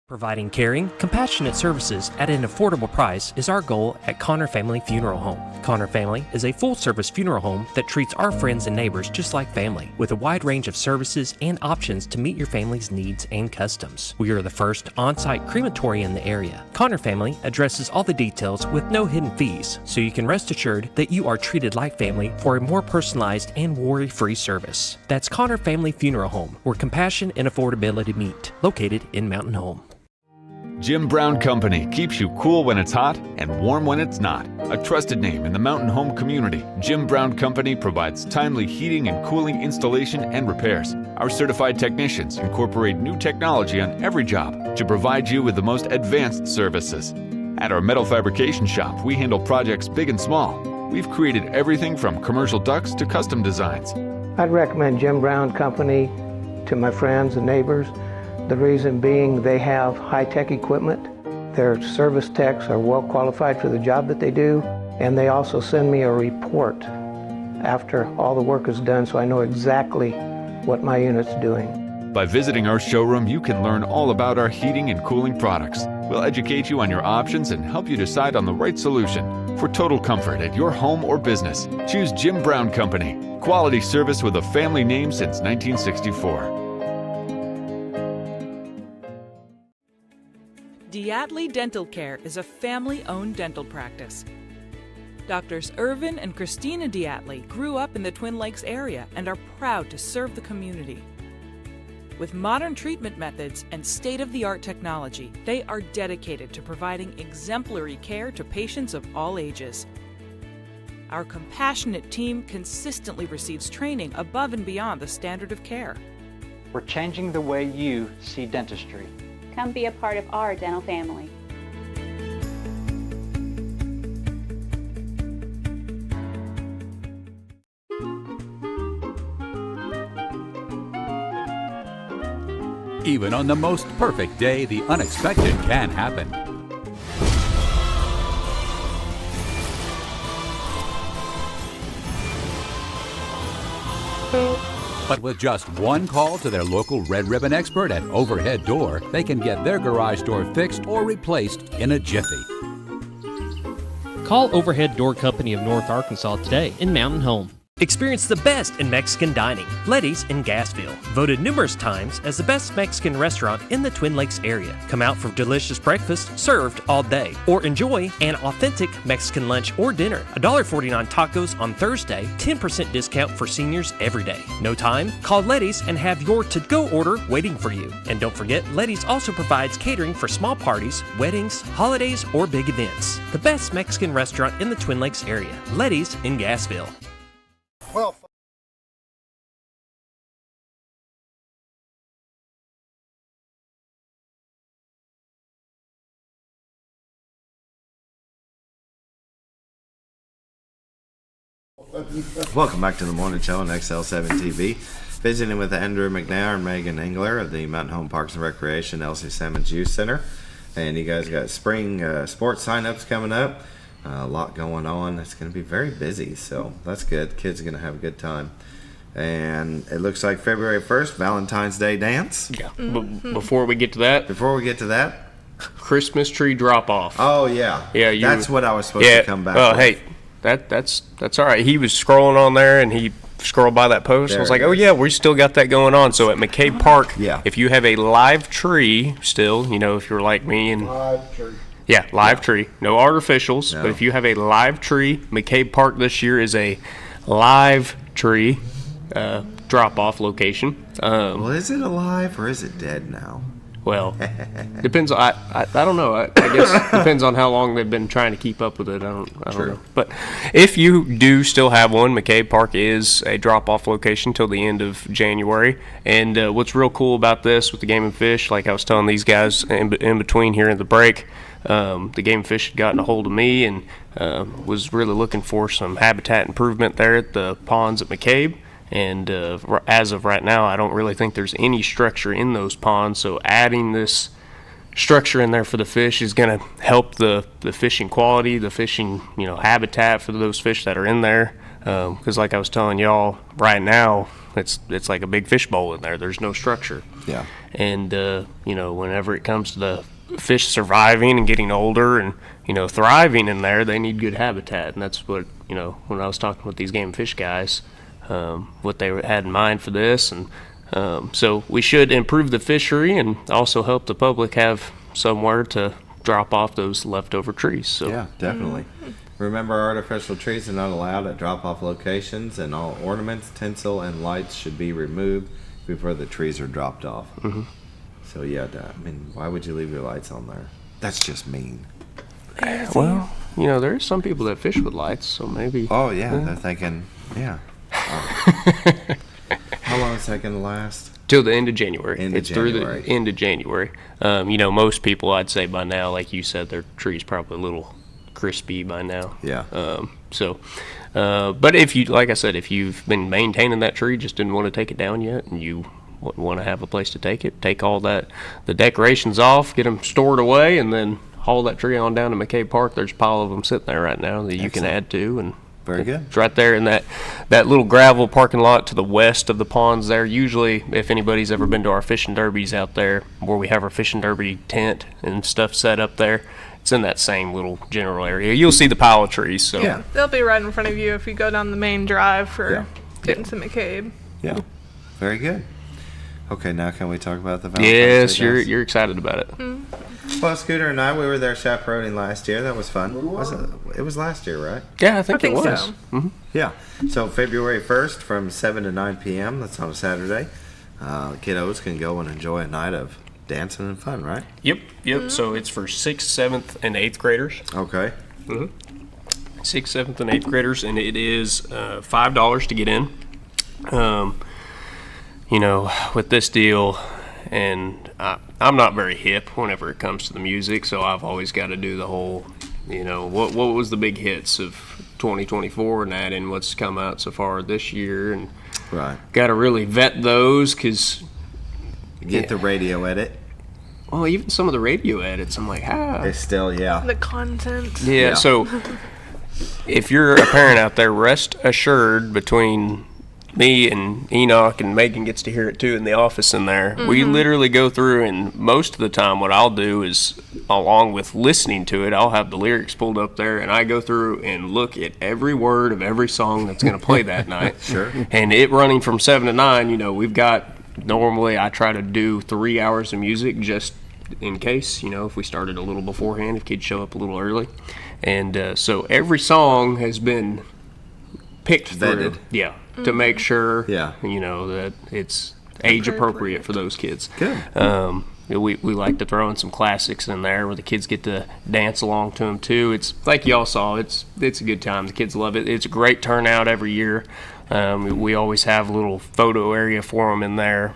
Providing caring, compassionate services at an affordable price is our goal at Connor Family Funeral Home. Connor Family is a full-service funeral home that treats our friends and neighbors just like family, with a wide range of services and options to meet your family's needs and customs. We are the first on-site crematory in the area. Connor Family addresses all the details with no hidden fees, so you can rest assured that you are treated like family for a more personalized and worry-free service. That's Connor Family Funeral Home, where compassion and affordability meet, located in Mountain Home. Jim Brown Company keeps you cool when it's hot and warm when it's not. A trusted name in the mountain home community, Jim Brown Company provides timely heating and cooling installation and repairs. Our certified technicians incorporate new technology on every job to provide you with the most advanced services. At our metal fabrication shop, we handle projects big and small. We've created everything from commercial ducts to custom designs. I'd recommend Jim Brown Company to my friends and neighbors. The reason being they have high-tech equipment. Their service techs are well qualified for the job that they do, and they also send me a report after all the work is done so I know exactly what my unit's doing. By visiting our showroom, you can learn all about our heating and cooling products. We'll educate you on your options and help you decide on the right solution. For total comfort at your home or business, choose Jim Brown Company. Quality service with a family name since 1964. Diatley Dental Care is a family-owned dental practice. Doctors Irvin and Christina Diatley grew up in the Twin Lakes area and are proud to serve the community. With modern treatment methods and state-of-the-art technology, they are dedicated to providing exemplary care to patients of all ages. Our compassionate team consistently receives training above and beyond the standard of care. We're changing the way you see dentistry. Come be a part of our dental family. Even on the most perfect day, the unexpected can happen. But with just one call to their local Red Ribbon expert at Overhead Door, they can get their garage door fixed or replaced in a jiffy. Call Overhead Door Company of North Arkansas today in Mountain Home. Experience the best in Mexican dining. Letty's in Gassville, voted numerous times as the best Mexican restaurant in the Twin Lakes area. Come out for delicious breakfast served all day, or enjoy an authentic Mexican lunch or dinner. $1.49 tacos on Thursday, 10% discount for seniors every day. No time? Call Letty's and have your to-go order waiting for you. And don't forget, Letty's also provides catering for small parties, weddings, holidays, or big events. The best Mexican restaurant in the Twin Lakes area. Letty's in Gassville. Well, welcome back to the morning show on XL7-TV. Visiting with Andrew McNair and Megan Engeler of the Mountain Home Parks and Recreation Elsie Sammons Youth Center. And you guys got spring sports signups coming up. A lot going on. It's going to be very busy, so that's good. Kids are going to have a good time. And it looks like February 1st, Valentine's Day dance. Yeah. Before we get to that, Christmas tree drop off. Oh yeah. Yeah. That's what I was supposed to come back. Oh, with. hey, that's all right. He was scrolling on there and he scrolled by that post. There I was like, oh yeah, we still got that going on. So at McCabe Park, if you have a live tree still, if you're like me and live tree. Yeah, live tree. No artificials. No. But if you have a live tree, McCabe Park this year is a live tree drop-off location. Well, is it alive or is it dead now? Well, depends. I don't know. I guess depends on how long they've been trying to keep up with it. I don't know. But if you do still have one, McCabe Park is a drop-off location till the end of January. And what's real cool about this with the Game and Fish, like I was telling these guys in between here in the break, the Game and Fish had gotten a hold of me and was really looking for some habitat improvement there at the ponds at McCabe. And as of right now, I don't really think there's any structure in those ponds. So adding this structure in there for the fish is going to help the fishing quality, the fishing habitat for those fish that are in there. Because like I was telling y'all, right now it's like a big fish bowl in there. There's no structure. Yeah. And whenever it comes to the fish surviving and getting older and thriving in there, they need good habitat. And that's what when I was talking with these Game and Fish guys. What they had in mind for this, and so we should improve the fishery and also help the public have somewhere to drop off those leftover trees. So yeah, definitely. Remember, artificial trees are not allowed at drop-off locations, and all ornaments, tinsel, and lights should be removed before the trees are dropped off. Mm-hmm. So yeah, why would you leave your lights on there? That's just mean. Well, there's some people that fish with lights, so maybe. Oh yeah. They're thinking, yeah. How long is that going to last? Till the end of January. Through the end of January. Most people, I'd say by now, like you said, their tree's probably a little crispy by now. Yeah. But if you, like I said, if you've been maintaining that tree, just didn't want to take it down yet, and you want to have a place to take it, take all the decorations off, get them stored away, and then haul that tree on down to McCabe Park. There's a pile of them sitting there right now that you can add to, and very good. It's right there in that little gravel parking lot to the west of the ponds there. Usually, if anybody's ever been to our fishing derbies out there, where we have our fishing derby tent and stuff set up there, it's in that same little general area. You'll see the pile of trees. So yeah, they'll be right in front of you if you go down the main drive for getting to McCabe. Yeah, very good. Okay, now can we talk about the Valentine's Yes, Day dance? you're excited about it. Well, Scooter and I, we were there chaperoning last year. That was fun. It was last year, right? Yeah, I think it was. So. Mm-hmm. Yeah. So February 1st from 7 to 9 p.m. That's on a Saturday. Kiddos can go and enjoy a night of dancing and fun, right? Yep. So it's for 6th, 7th, and 8th graders. Okay. 6th, 7th, and 8th graders, and it is $5 to get in. With this deal, and I'm not very hip whenever it comes to the music, so I've always got to do the whole, what was the big hits of 2024 and that, and what's come out so far this year, and got to really vet those because get the radio edit. Well, even some of the radio edits, I'm like, It's still, the content. Yeah. So if you're a parent out there, rest assured, between me and Enoch, and Megan gets to hear it too in the office in there, we literally go through, and most of the time what I'll do is, along with listening to it, I'll have the lyrics pulled up there, and I go through and look at every word of every song that's going to play that night. Sure. And it running from 7 to 9, we've got, normally I try to do 3 hours of music just in case, if we started a little beforehand, if kids show up a little early. And so every song has been picked vetted. Through. Yeah. To make sure, that it's age appropriate for those kids. Good. We like to throw in some classics in there where the kids get to dance along to them too. It's like y'all saw. It's a good time. The kids love it. It's a great turnout every year. We always have a little photo area for them in there,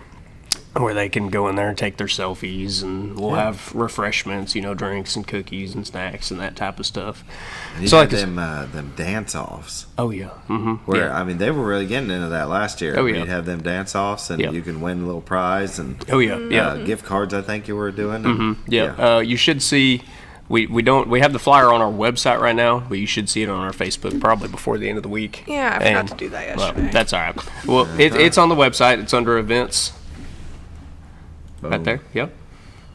where they can go in there and take their selfies, and we'll have refreshments, drinks and cookies and snacks and that type of stuff. And you so had them dance-offs. Oh, yeah. Mm-hmm. Where, they were really getting into that last year. Oh, yeah. You'd have them dance-offs, and you can win a little prize, and gift cards, I think you were doing. And, you should see, we have the flyer on our website right now, but you should see it on our Facebook probably before the end of the week. Yeah, I forgot to do that yesterday. Well, that's all right. Well, it's on the website. It's under events. Boom. Right there, yep.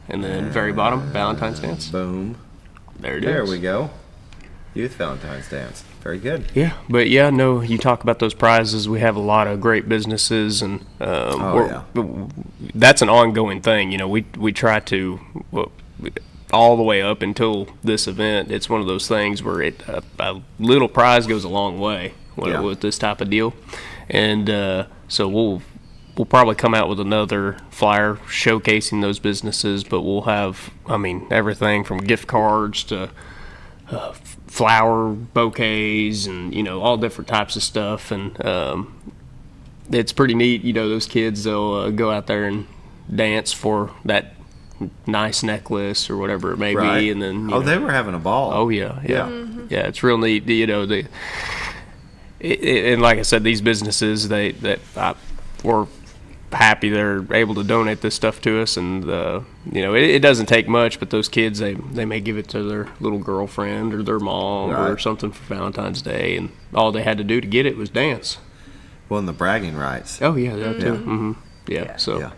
And then very bottom, Valentine's Dance. Boom. There it is. There we go. Youth Valentine's Dance. Very good. Yeah, but you talk about those prizes. We have a lot of great businesses, and that's an ongoing thing. We try to, all the way up until this event, it's one of those things where a little prize goes a long way with this type of deal. And so we'll probably come out with another flyer showcasing those businesses, but we'll have, everything from gift cards to flower bouquets and, all different types of stuff. And it's pretty neat. Those kids, they'll go out there and dance for that nice necklace or whatever it may be. And then, they were having a ball. Oh, yeah. Yeah, it's real neat. And like I said, these businesses, we're happy they're able to donate this stuff to us, and it doesn't take much, but those kids, they may give it to their little girlfriend or their mom or something for Valentine's Day, and all they had to do to get it was dance. Well, and the bragging rights. Oh yeah, that too. Mm-hmm. Yeah.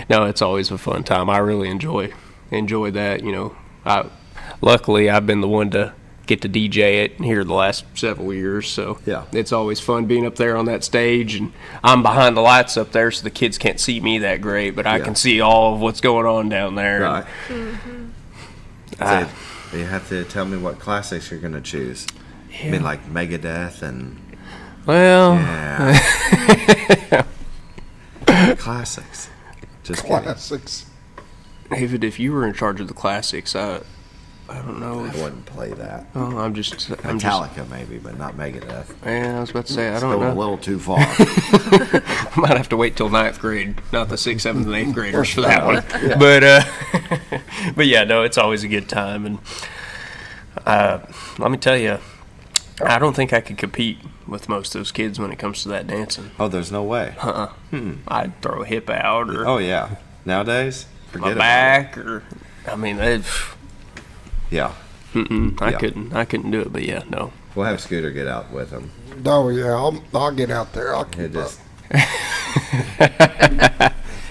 No, it's always a fun time. I really enjoy that. Luckily I've been the one to get to DJ it here the last several years, so it's always fun being up there on that stage, and I'm behind the lights up there, so the kids can't see me that great, but I can see all of what's going on down there. Right. So you have to tell me what classics you're going to choose. Yeah. Like Megadeth and classics. Just classics. David, if you were in charge of the classics, I don't know. I wouldn't play that. Oh, Metallica maybe, but not Megadeth. Yeah, I was about to say, I don't know. Going a little too far. Might have to wait till 9th grade, not the 6th, 7th, and 8th graders for that one. But yeah, no, it's always a good time. And let me tell you, I don't think I could compete with most of those kids when it comes to that dancing. Oh, there's no way. I'd throw a hip out or. Oh yeah. Nowadays, forget my back or. I mean, yeah. I couldn't do it, but yeah, no. We'll have Scooter get out with him. Oh yeah, I'll get out there. I'll keep up.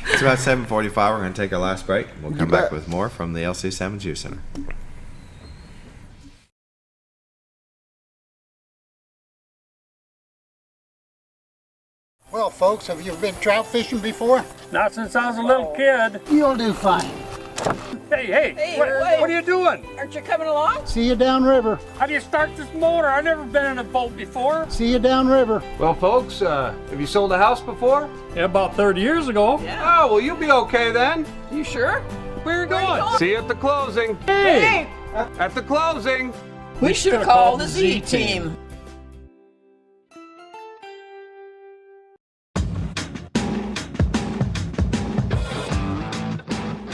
It's about 7:45. We're going to take our last break. We'll come back with more from the LC7 Youth Center. Well, folks, have you been trout fishing before? Not since I was a little kid. You'll do fine. Hey, what are you doing? Aren't you coming along? See you downriver. How do you start this motor? I've never been in a boat before. See you downriver. Well, folks, have you sold a house before? Yeah, about 30 years ago. Yeah. Oh, well, you'll be okay then. You sure? Where are you going? See you at the closing. Hey! At the closing. We should have called the Z-Team.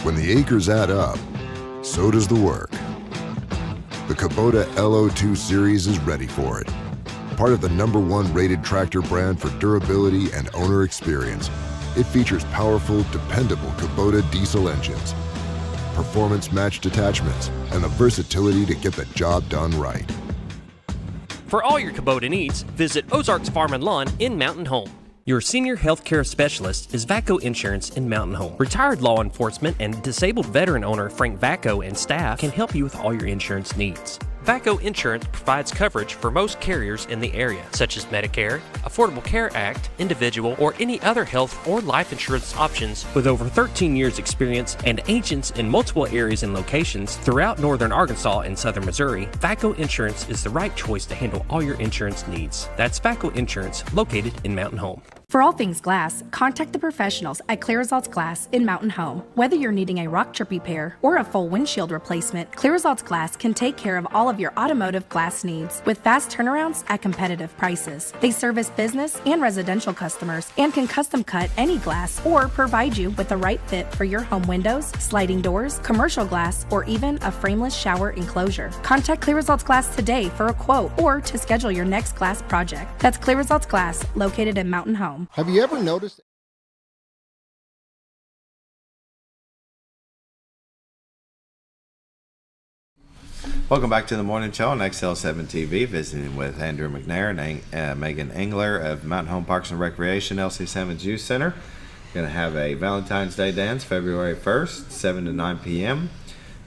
When the acres add up, so does the work. The Kubota LO2 series is ready for it. Part of the #1 rated tractor brand for durability and owner experience, it features powerful, dependable Kubota diesel engines, performance-matched attachments, and the versatility to get the job done right. For all your Kubota needs, visit Ozarks Farm and Lawn in Mountain Home. Your senior healthcare specialist is VACO Insurance in Mountain Home. Retired law enforcement and disabled veteran owner Frank VACO and staff can help you with all your insurance needs. VACO Insurance provides coverage for most carriers in the area, such as Medicare, Affordable Care Act, individual, or any other health or life insurance options. With over 13 years experience and agents in multiple areas and locations throughout northern Arkansas and southern Missouri, VACO Insurance is the right choice to handle all your insurance needs. That's VACO Insurance, located in Mountain Home. For all things glass, contact the professionals at Clear Results Glass in Mountain Home. Whether you're needing a rock chip repair or a full windshield replacement, Clear Results Glass can take care of all of your automotive glass needs with fast turnarounds at competitive prices. They service business and residential customers and can custom cut any glass or provide you with the right fit for your home windows, sliding doors, commercial glass, or even a frameless shower enclosure. Contact Clear Results Glass today for a quote or to schedule your next glass project. That's Clear Results Glass, located in Mountain Home. Have you ever noticed? Welcome back to the morning show on XL7-TV, visiting with Andrew McNair and Megan Engeler of Mountain Home Parks and Recreation, LC7's Youth Center. Going to have a Valentine's Day dance February 1st, 7 to 9 p.m.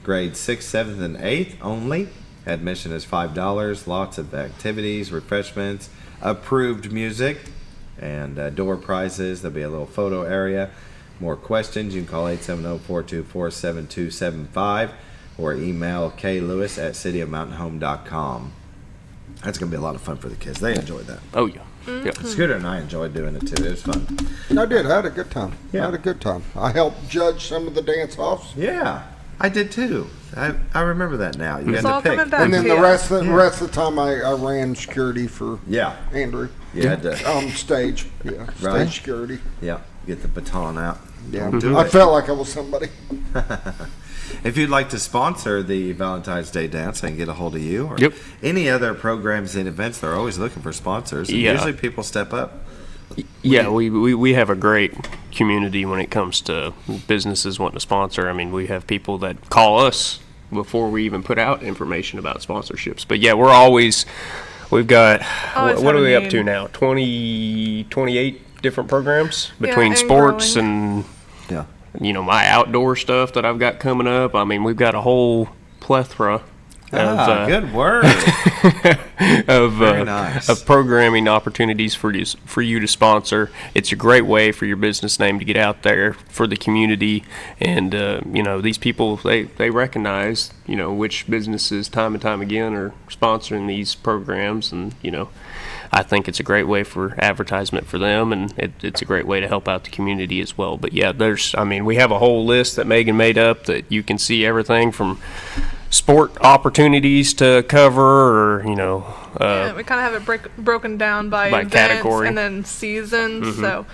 Grades 6th, 7th, and 8th only. Admission is $5. Lots of activities, refreshments, approved music, and door prizes. There'll be a little photo area. More questions, you can call 870-424-7275 or email klewis@cityofmountainhome.com. That's going to be a lot of fun for the kids. They enjoyed that. Oh, yeah. Yeah. Scooter and I enjoyed doing it, too. It was fun. I did. I had a good time. Yeah. I had a good time. I helped judge some of the dance-offs. Yeah. I did, too. I remember that now. You had to pick. And then the rest of the time I ran security for Andrew. You had to. On stage. Yeah. Right? Stage security. Yeah. Get the baton out. Yeah. I felt like I was somebody. If you'd like to sponsor the Valentine's Day dance, I can get a hold of you. Or any other programs and events. They're always looking for sponsors. And usually people step up. Yeah, we have a great community when it comes to businesses wanting to sponsor. I mean, we have people that call us before we even put out information about sponsorships. But yeah, we've got, what are we up to now? 28 different programs between sports and my outdoor stuff that I've got coming up. I mean, we've got a whole plethora of good word. of programming opportunities for you to sponsor. It's a great way for your business name to get out there for the community, and these people they recognize which businesses time and time again are sponsoring these programs, and I think it's a great way for advertisement for them, and it's a great way to help out the community as well. But yeah, we have a whole list that Megan made up that you can see everything from sport opportunities to cover, or we kind of have it broken down by events category and then seasons. Mm-hmm. So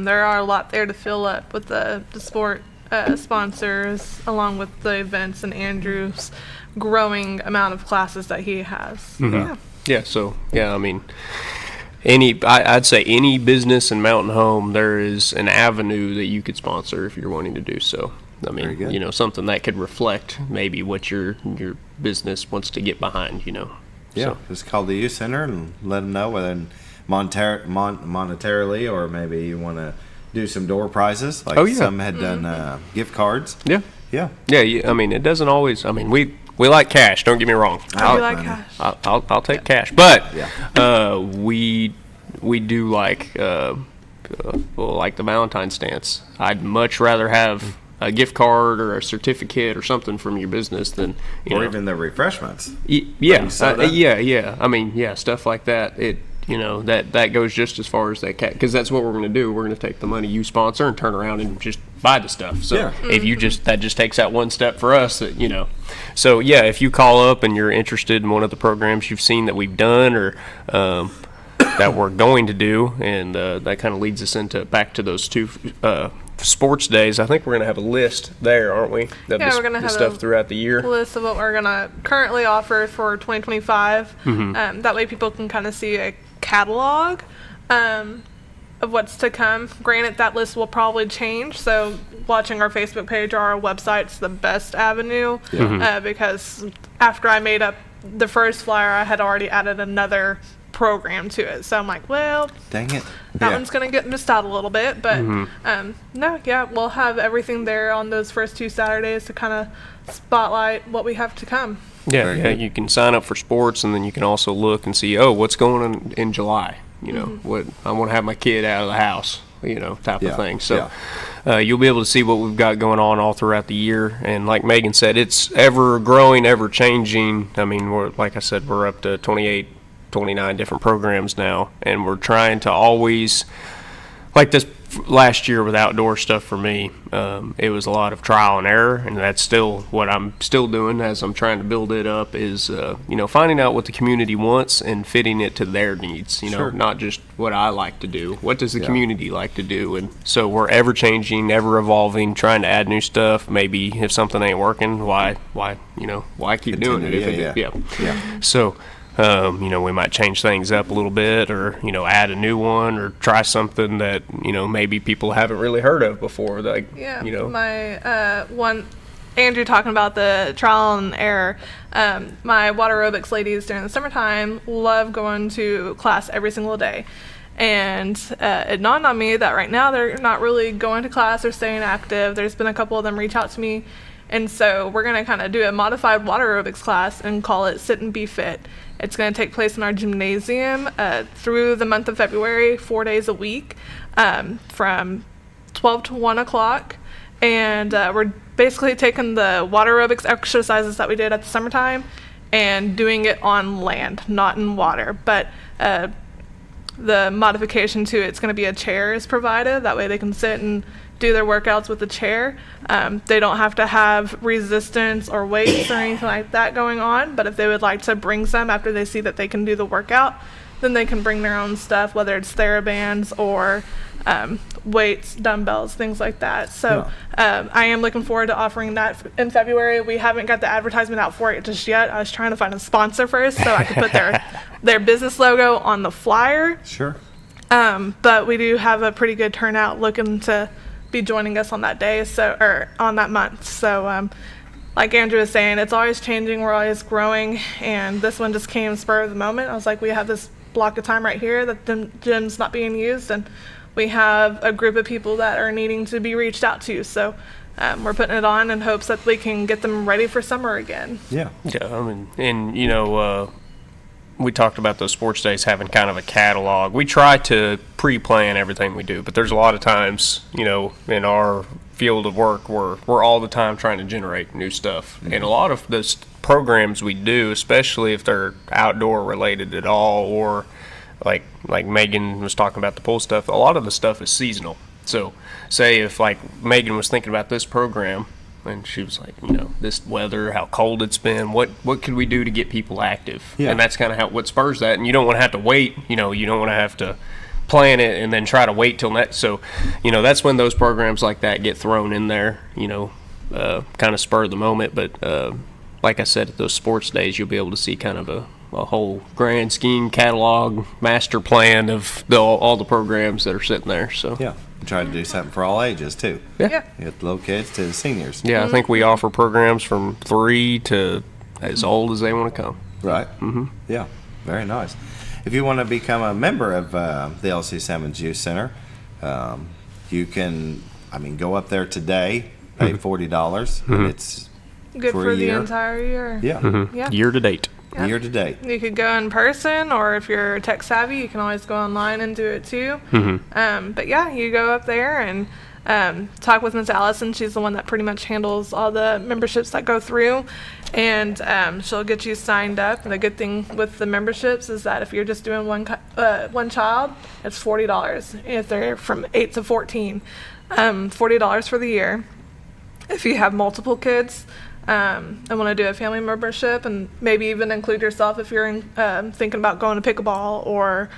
there are a lot there to fill up with the sport sponsors, along with the events and Andrew's growing amount of classes that he has. Mm-hmm. Yeah, so, yeah, I mean, I'd say any business in Mountain Home, there is an avenue that you could sponsor if you're wanting to do so. I mean, you know, something that could reflect maybe what your business wants to get behind, you know. Yeah, So, just call the youth center and let them know whether monetarily or maybe you want to do some door prizes. Like some had done gift cards. Yeah. Yeah. Yeah, I mean, it doesn't always, I mean, we like cash, don't get me wrong. I like cash. I'll take cash. But we do like like the Valentine's dance. I'd much rather have a gift card or a certificate or something from your business than even the refreshments. Yeah, I mean, yeah, stuff like that. That goes just as far as that because that's what we're going to do. We're going to take the money you sponsor and turn around and just buy the stuff. So if you that just takes that one step for us, So yeah, if you call up and you're interested in one of the programs you've seen that we've done or that we're going to do, and that kind of leads us back to those two sports days. I think we're going to have a list there, aren't we? We're going to have stuff throughout the year. List of what we're going to currently offer for 2025. That way people can kind of see a catalog of what's to come. Granted, that list will probably change, so watching our Facebook page or our website's the best avenue because after I made up the first flyer, I had already added another program to it, so I'm like, well, dang it, that one's gonna get missed out a little bit, but we'll have everything there on those first 2 Saturdays to kind of spotlight what we have to come. You can sign up for sports, and then you can also look and see, what's going on in July. What I want to have my kid out of the house, type of thing. So you'll be able to see what we've got going on all throughout the year. And like Megan said, it's ever growing, ever changing. I mean, like I said, we're up to 29 different programs now, and we're trying to always, like this last year with outdoor stuff for me, it was a lot of trial and error, and that's still what I'm still doing as I'm trying to build it up is, finding out what the community wants and fitting it to their needs, not just what I like to do. What does the community like to do? And so we're ever changing, ever evolving, trying to add new stuff. Maybe if something ain't working, why keep doing it? So, we might change things up a little bit or, add a new one or try something that, maybe people haven't really heard of before. Like, my one, Andrew talking about the trial and error, my water aerobics ladies during the summertime love going to class every single day. And it dawned on me that right now they're not really going to class or staying active. There's been a couple of them reach out to me. And so we're going to kind of do a modified water aerobics class and call it Sit and Be Fit. It's going to take place in our gymnasium through the month of February, 4 days a week, from 12 to 1 o'clock. And we're basically taking the water aerobics exercises that we did at the summertime and doing it on land, not in water. But the modification to it's going to be a chair is provided. That way they can sit and do their workouts with the chair. They don't have to have resistance or weights or anything like that going on, but if they would like to bring some after they see that they can do the workout, then they can bring their own stuff, whether it's TheraBands or weights, dumbbells, things like that. So I am looking forward to offering that in February. We haven't got the advertisement out for it just yet. I was trying to find a sponsor first so I could put their business logo on the flyer. Sure. But we do have a pretty good turnout looking to be joining us on that day, or on that month. So like Andrew was saying, it's always changing, we're always growing, and this one just came spur of the moment. I was like, we have this block of time right here that the gym's not being used, and we have a group of people that are needing to be reached out to. So we're putting it on in hopes that we can get them ready for summer again. I mean, and we talked about those sports days having kind of a catalog. We try to pre-plan everything we do, but there's a lot of times, in our field of work, we're all the time trying to generate new stuff. And a lot of the programs we do, especially if they're outdoor related at all, or like Megan was talking about the pool stuff, a lot of the stuff is seasonal. So say if like Megan was thinking about this program, and she was like, this weather, how cold it's been, what could we do to get people active? And that's kind of what spurs that. And you don't want to have to wait, you don't want to have to plan it and then try to wait till next. So, that's when those programs like that get thrown in there, kind of spur the moment. But like I said, at those sports days, you'll be able to see kind of a whole grand scheme catalog master plan of all the programs that are sitting there. So Yeah. We try to do something for all ages, too. Yeah. You get the little kids to the seniors. Yeah, I think we offer programs from 3 to as old as they want to come. Right. Mm-hmm. Yeah. Very nice. If you want to become a member of the LC Sammons Youth Center, you can, go up there today, pay $40, and it's Good for for a the year. entire year. Yeah. Yeah. Year to date. Yeah. Year to date. You could go in person, or if you're tech savvy, you can always go online and do it too. But yeah, you go up there and talk with Miss Allison. She's the one that pretty much handles all the memberships that go through, and she'll get you signed up. And the good thing with the memberships is that if you're just doing one child, it's $40. If they're from 8 to 14, $40 for the year. If you have multiple kids, and want to do a family membership, and maybe even include yourself if you're thinking about going to pickleball or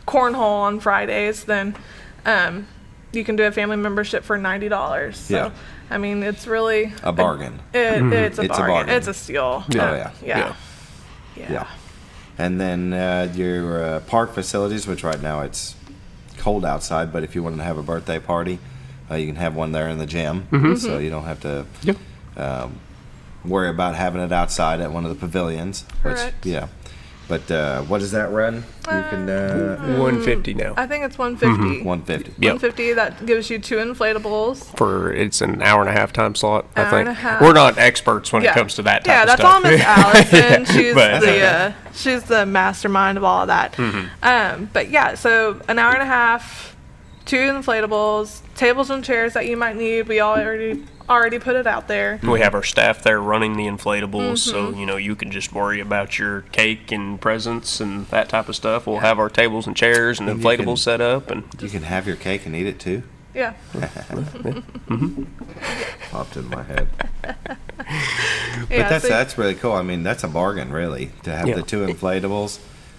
cornhole on Fridays, then you can do a family membership for $90. So, Yeah. it's really A bargain. It's a It's a bargain. bargain. It's a steal. Yeah. Yeah. And then your park facilities, which right now it's cold outside, but if you want to have a birthday party, you can have one there in the gym, so you don't have to worry about having it outside at one of the pavilions. Correct. Yeah. But what does that run? You can $150 now. I think it's $150. $150. Yep. $150. That gives you 2 inflatables. It's an hour and a half time slot. I Hour think and a half. We're not experts when it Yeah. comes to that type Yeah, of that's stuff. all Miss Allison. She's But- she's the mastermind of all of that. But yeah, so an hour and a half, 2 inflatables, tables and chairs that you might need. We already put it out there. We have our staff there running the inflatables, so you can just worry about your cake and presents and that type of stuff. We'll have our tables and chairs and And inflatables set up, and You can have your cake and eat it too. Yeah. Popped in my head. Yeah, But so- that's really cool. That's a bargain, really, to have the 2 inflatables,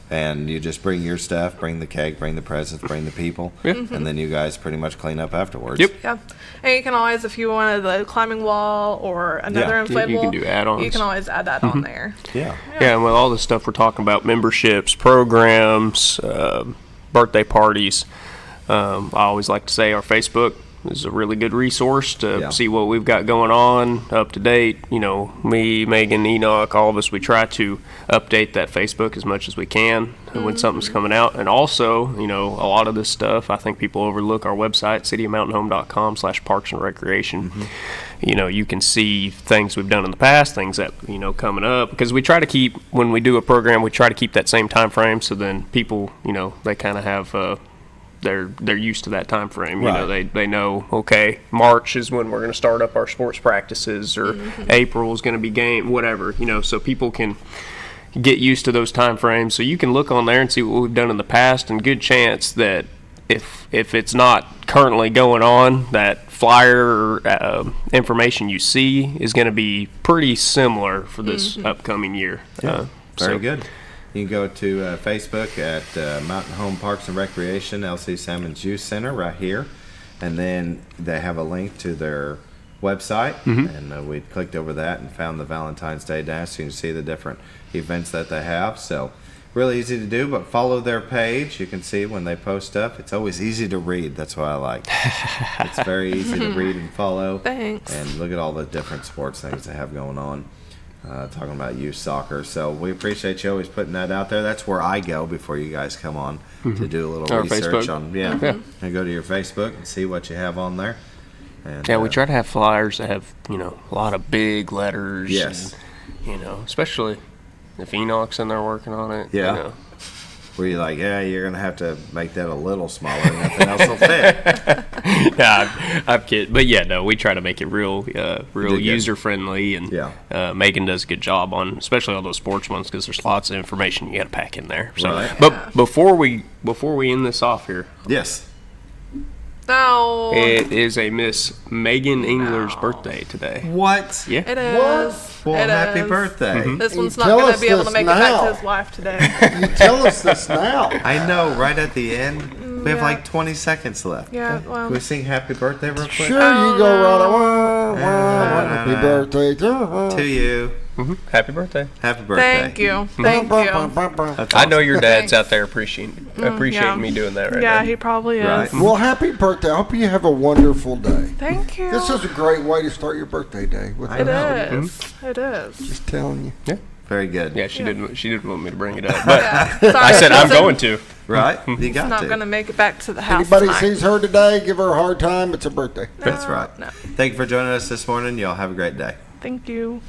and you just bring your stuff, bring the cake, bring the presents, bring the people, and then you guys pretty much clean up afterwards. Yeah. And you can always, if you wanted the climbing wall or another Yeah, inflatable, you can do add-ons. You can always add that on there. Yeah. Yeah, and with all the stuff we're talking about, memberships, programs, birthday parties, I always like to say our Facebook is a really good resource to see what we've got going on, up to date. Me, Megan, Enoch, all of us, we try to update that Facebook as much as we can when something's coming out. And also, a lot of this stuff, I think people overlook our website, cityofmountainhome.com/parks and recreation. You can see things we've done in the past, things that, coming up, because we try to keep, when we do a program, we try to keep that same time frame, so then people, they kind of have, they're used to that time frame. They know, okay, March is when we're going to start up our sports practices, or April is going to be game, whatever, so people can get used to those time frames. So you can look on there and see what we've done in the past, and good chance that if it's not currently going on, that flyer or information you see is going to be pretty similar for this upcoming year. Very good. You can go to Facebook at Mountain Home Parks and Recreation, LC Sammons Youth Center, right here. And then they have a link to their website. And we clicked over that and found the Valentine's Day Dash. So you can see the different events that they have. So really easy to do, but follow their page. You can see when they post stuff. It's always easy to read. That's what I like. It's very easy to read and follow. Thanks. And look at all the different sports things they have going on. Talking about youth soccer. So we appreciate you always putting that out there. That's where I go before you guys come on to do a little Our research Facebook. on, and go to your Facebook and see what you have on there. And, we try to have flyers that have, a lot of big letters. Yes. And, especially if Enoch's in there working on it. Yeah. Where you're like, you're going to have to make that a little smaller. Nothing else will fit. I'm kidding. But we try to make it real user friendly, and Megan does a good job on, especially all those sports ones, because there's lots of information you got to pack in there. So, Right. but before we end this off here, yes, No. it is a Miss Megan Engeler's birthday today. What? Yeah. It is. Well, It happy is. birthday. This one's You not tell going us to be able to this make it back now. to his wife today. You tell us this now. I know, right at the end. We have Yeah. like 20 seconds left. Yeah, well. Can we sing happy birthday real quick? Sure, you go right away. Happy birthday to you. Happy birthday. Happy birthday. Thank you. Thank you. I know your dad's out there appreciating yeah. me doing that right Yeah, now. he probably is. Right. Well, happy birthday. I hope you have a wonderful day. Thank you. This is a great way to start your birthday day. With It is. It is. Just telling you. Yeah. Very good. Yeah, she didn't want me to bring it up, but Sorry, I said I'm going to. Right? You He's got not to. going to make it back to the house Anybody tonight. sees her today, give her a hard time. It's her birthday. That's right. No. Thank you for joining us this morning. Y'all have a great day. Thank you.